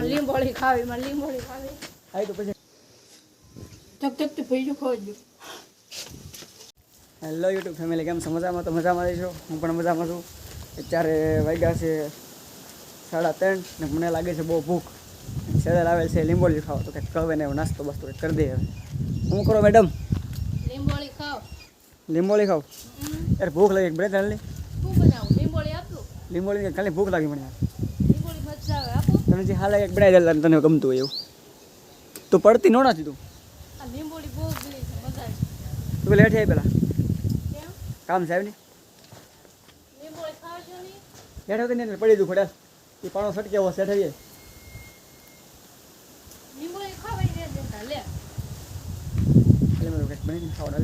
મને લીંબોળી ખાવી મને લીંબોળી ખાવી આય તો પછી તક તક તો ભઈજો ખોજો હેલો યુટ્યુબ ફેમિલી કેમ છો મજામાં તો મજામાં રહીશો હું પણ મજામાં છું અત્યારે વાગ્યા છે 3:30 ને મને લાગે છે બહુ ભૂખ સેડલ આવેલ છે લીંબોળી ખાવ તો કંઈક કહે ને નાસ્તો બસ્તો કંઈક કરી દે હવે શું કરો મેડમ લીંબોળી ખાવ લીંબોળી ખાવ યાર ભૂખ લાગી બ્રેડ હાલની શું બનાવું લીંબોળી આપલું લીંબોળી ખાલી ભૂખ લાગી મને લીંબોળી મજા આવે આપો તને જે હાલ એક બનાવી દેલા તને ગમતું હોય એવું તું પડતી નો નથી તું આ લીંબોળી બહુ ગઈ છે મજા આવે તું લેટ આવી પેલા કેમ કામ સાહેબ ને લીંબોળી ખાવજો નહીં લેટ આવતી ને પડી દઉં ખોડા એ પાણો સટકે એવો સેટ આવીએ લીંબોળી ખાવાય રે દેતા લે એટલે મેં કંઈક બનાવીને ખાવા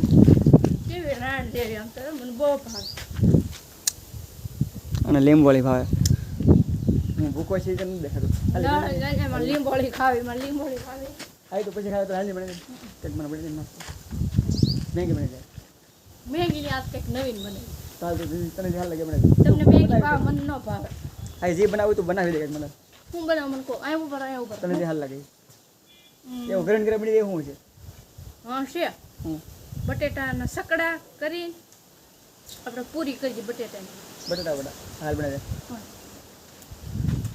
કેવી રાણ દેવી આમ તો મને બહુ ભાવે અને લીંબોળી ભાવે હું ભૂખો છે કે નથી દેખાતું મને લીંબોળી ખાવી મને લીંબોળી ખાવી આવી તો પછી ખાવે તો હાલી બનાવી કંઈક મને બની નાખતો મેગી બની જાય મેગીની આજ કંઈક નવીન બને ચાલ તો તને જે હાલ લાગે બનાવી તમને મેગી ભાવે મને ન ભાવે આ જે બનાવું તું બનાવી દે કંઈક મને હું બનાવું મને કહો અહીંયા ઉપર તને જે હાલ લાગે એવું ઘરે ઘરે બની જાય શું છે હા છે હું બટેટાના સકડા કરી આપણે પૂરી કરી બટેટાની બટાટા વડા હાલ બનાવી દે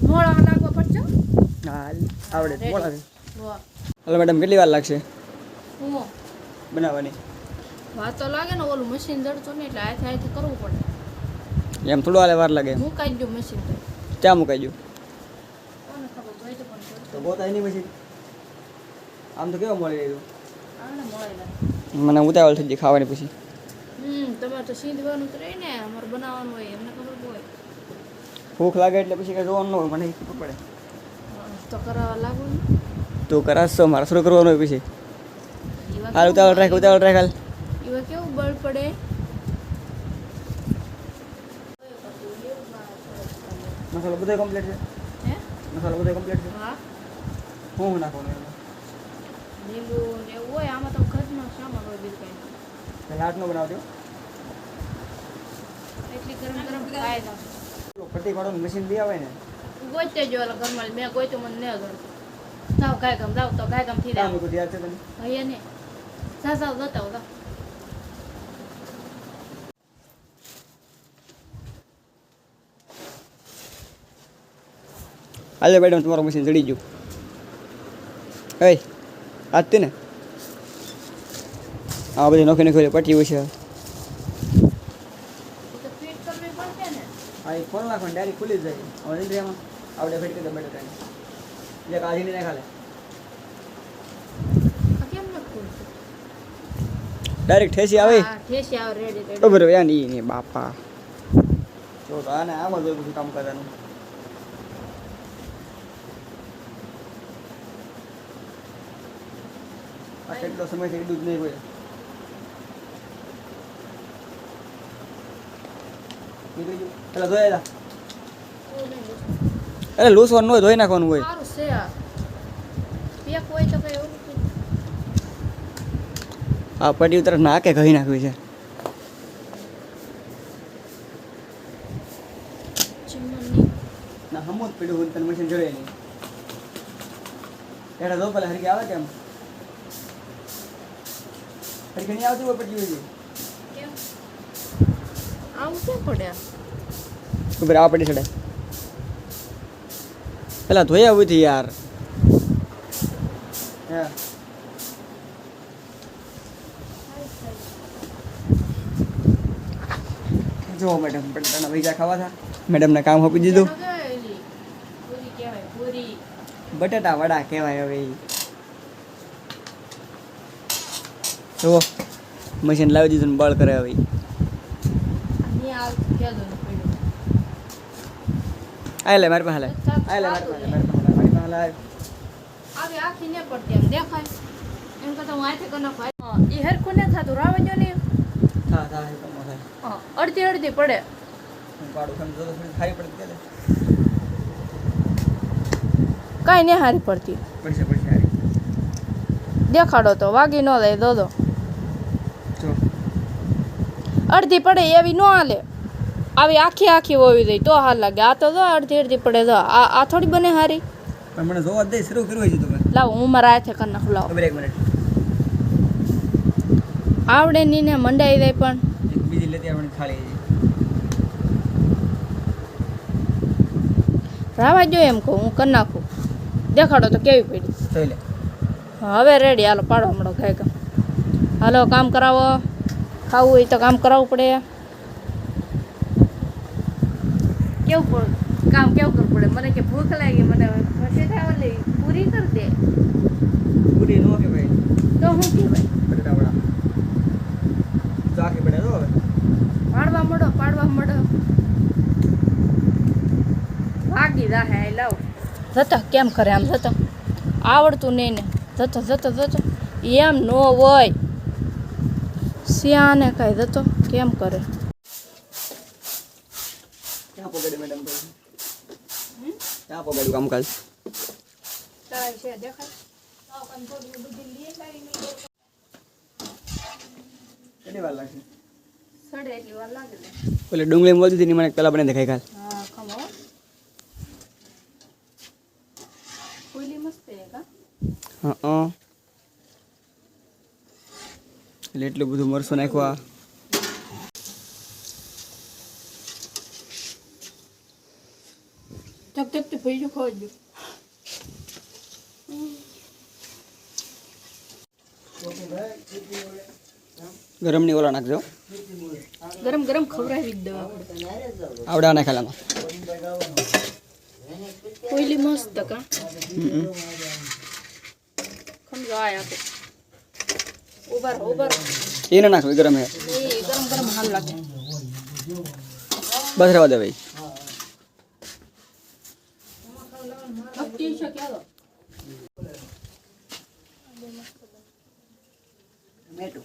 મોળા લાગવા પડશે હાલ આવડે Ready. બોલાવે વાહ હાલો મેડમ કેટલી વાર લાગશે હું બનાવવાની વાત તો લાગે ને ઓલું મશીન દડતું ને એટલે હાથે કરવું પડે એમ થોડું હાલે વાર લાગે મુકાઈ ગયું મશીન તો ક્યાં મુકાઈ ગયું કોને ખબર જોઈ તો પણ તો ગોતા એની પછી આમ તો કેવો મળી રહ્યું આને મળેલા મને ઉતાવળ થઈ ગઈ ખાવાની પછી તમારે તો સીંધવાનું તો રહે ને અમારે બનાવવાનું હોય એમને ખબર હોય ભૂખ લાગે એટલે પછી કઈ જોવાનું ન હોય મને ખબર પડે તો કરાવવા લાગુ ને તું કરાશો મારે શરૂ કરવાનું હોય પછી એવા હાલ ઉતાવળ રાખ હાલ એવા કેવું બળ પડે મસાલો બધો કમ્પ્લીટ છે હે મસાલો બધો કમ્પ્લીટ છે હા હું નાખવાનું એમાં લીંબુ ને એવું હોય આમાં તો ઘરનો સામાન હોય બીજું કંઈ પહેલાં હાથનો બનાવજો એટલી ગરમ ગરમ ખાય તો પટ્ટી પાડવાનું મશીન બી આવે ને ગોતે જો ઓલા ઘરમાં મેં ગોત્યું મને ન ગણ જાવ કાંઈ કામ જાવ તો કાંઈ કામ થી કામ જાવ બધું યાદ છે તને હૈયા ને જાવ જતા જાવ હાલે મેડમ તમારું મશીન ચડી ગયું હે આજથી ને આ બધી નોખી નોખી પટ્ટી હોય છે તો ફિટ કરવી પડશે ને હા એ ખોલ નાખવાનું ડાયરેક્ટ ખુલી જ જાય હવે ઇન્દ્રિયામાં આવડે ફેટ કરી દે બટાટાને એટલે કાઢીને ના ખાલે આ કેમ ન ખુલશે ડાયરેક્ટ ઠેસી આવે હા ઠેસી આવે રેડી ખબર હોય યાર ને બાપા જો તો આને આમાં જોઈ બધું કામ કરવાનું આ કેટલો સમય થઈ દૂધ નહીં હોય નીકળી ગયું પેલા ધોયેલા અરે લૂસવાનું હોય ધોઈ નાખવાનું હોય સારું છે આ પેક હોય તો કઈ એવું નથી. આ પટ્ટી તરફ નાકે કહી નાખવી છે ચીમની ના હમો જ પડ્યું હોય તને મશીન જોડે નહીં ત્યારે દો પેલા હરકી આવે કેમ હરકી નહીં આવતી હોય પટ્ટી હોય કેમ આવું કેમ પડ્યા ઉપર આ પડી ચડે પેલા ધોઈ આવું હતી યાર હે જો મેડમ બટાટાના ભજીયા ખાવા હતા મેડમને કામ આપી દીધું એનો કહેવાય ઓલી પૂરી કહેવાય પૂરી બટાટા વડા કહેવાય હવે ઈ. જુઓ મશીન લાવી દીધું ને બળ કરે હવે ઈ. અહીં આવ કેદો ને પડ્યો આ લે મારી પાસે લે આ લે મારી પાસે લાવ આવી આખી ને પડતી એમ દેખાય એમ કરતા હું આથી કરી નાખું એ હરખું ને થતું રાવા જો ને હા હા એ કમો થાય અડધી અડધી પડે હું પાડું ખાને જો તો થોડી ખાઈ પડે કે કાંઈ ને હારી પડતી પડશે પડશે હારી દેખાડો તો વાગી ન જાય દો જો અડધી પડે એવી ન હાલે આવી આખી આખી હોવી જોઈએ તો હાલ લાગે આ તો જો અડધી અડધી પડે તો આ થોડી બને હારી પણ મને જોવા દે શરૂ કરવું છે તમે લાવો હું મારા હાથે કરી નાખું લાવો ખબર એક મિનિટ આવડે ની ને મંડાઈ જાય પણ એક બીજી લેતી આપણે ખાલી રાવા જો એમ કહું હું કરી નાખું દેખાડો તો કેવી પડી જોઈ લે હવે રેડી હાલો પાડવા મળો ગાય કામ હાલો કામ કરાવો ખાવું હોય તો કામ કરાવવું પડે કેવું કામ કેવું કરવું પડે મને કે ભૂખ લાગી મને પછી ખાવા લઈ પૂરી કરી દે પૂરી નો કે ભાઈ તો શું કહેવાય બટાટા વડા ચાકી પડે તો હવે પાડવા મળો ભાગી રાહે લાવ જતા કેમ કરે આમ જતા આવડતું નહીં ને જતો એમ નો હોય શિયાને કાંઈ જતો કેમ કરે ક્યાં પકડે મેડમ ક્યાં પકડ્યું કામકાજ છે દેખાય કેટલી વાર લાગશે સડે એટલી વાર લાગે ને એટલે ડુંગળી બોલતી હતી મને પેલા બને દેખાય કાલ હા ખમો કોઈલી મસ્ત છે કા હા એટલે એટલું બધું મરસું નાખવા ચક થી ભઈ જો ખોજો ગરમ ની ઓલા નાખજો ગરમ ખવડાવી જ દવા આવડા નાખેલામાં કોઈલી મસ્ત કા ખમજો આયા તો ઉબર એને નાખવી ગરમ હે એ ગરમ હાલ લાગે બસ રહેવા દે ભાઈ અપટી છે કે ટમેટો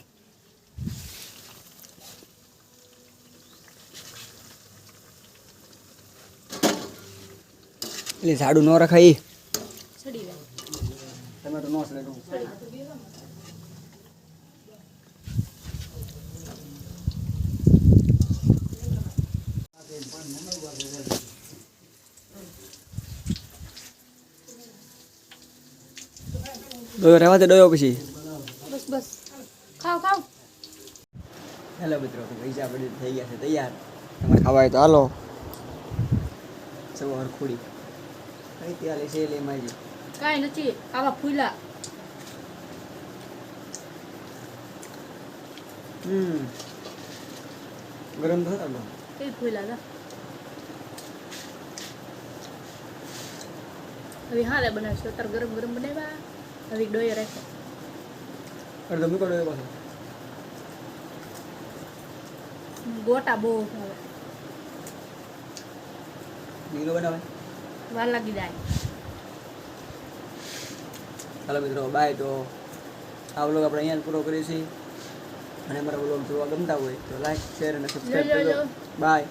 એટલે ઝાડુ ન રખાય સડી જાય ટમેટો નો સડે ડોયો રહેવા દે ડોયો પછી બસ ખાવ હેલો મિત્રો તો પૈસા બધી થઈ ગયા છે તૈયાર તમારે ખાવા હોય તો હાલો સૌ હરખુડી કઈ ત્યાં લે છે લઈ મારી કાઈ નથી આવા ફૂલા ગરમ તો હતા કઈ ફૂલા હતા હવે હાલે બનાવશું અત્યારે ગરમ બનાવ્યા હવે ડોય રાખો અડધો મૂકો ડોયો પાછો ગોટા બહુ ભાવે નીલો બનાવે વાર લાગી જાય ચાલો મિત્રો બાય તો આ વ્લોગ આપણે અહીંયા જ પૂરો કરીએ છીએ અને અમારા વ્લોગ જોવા ગમતા હોય તો લાઈક શેર અને સબસ્ક્રાઈબ કરજો બાય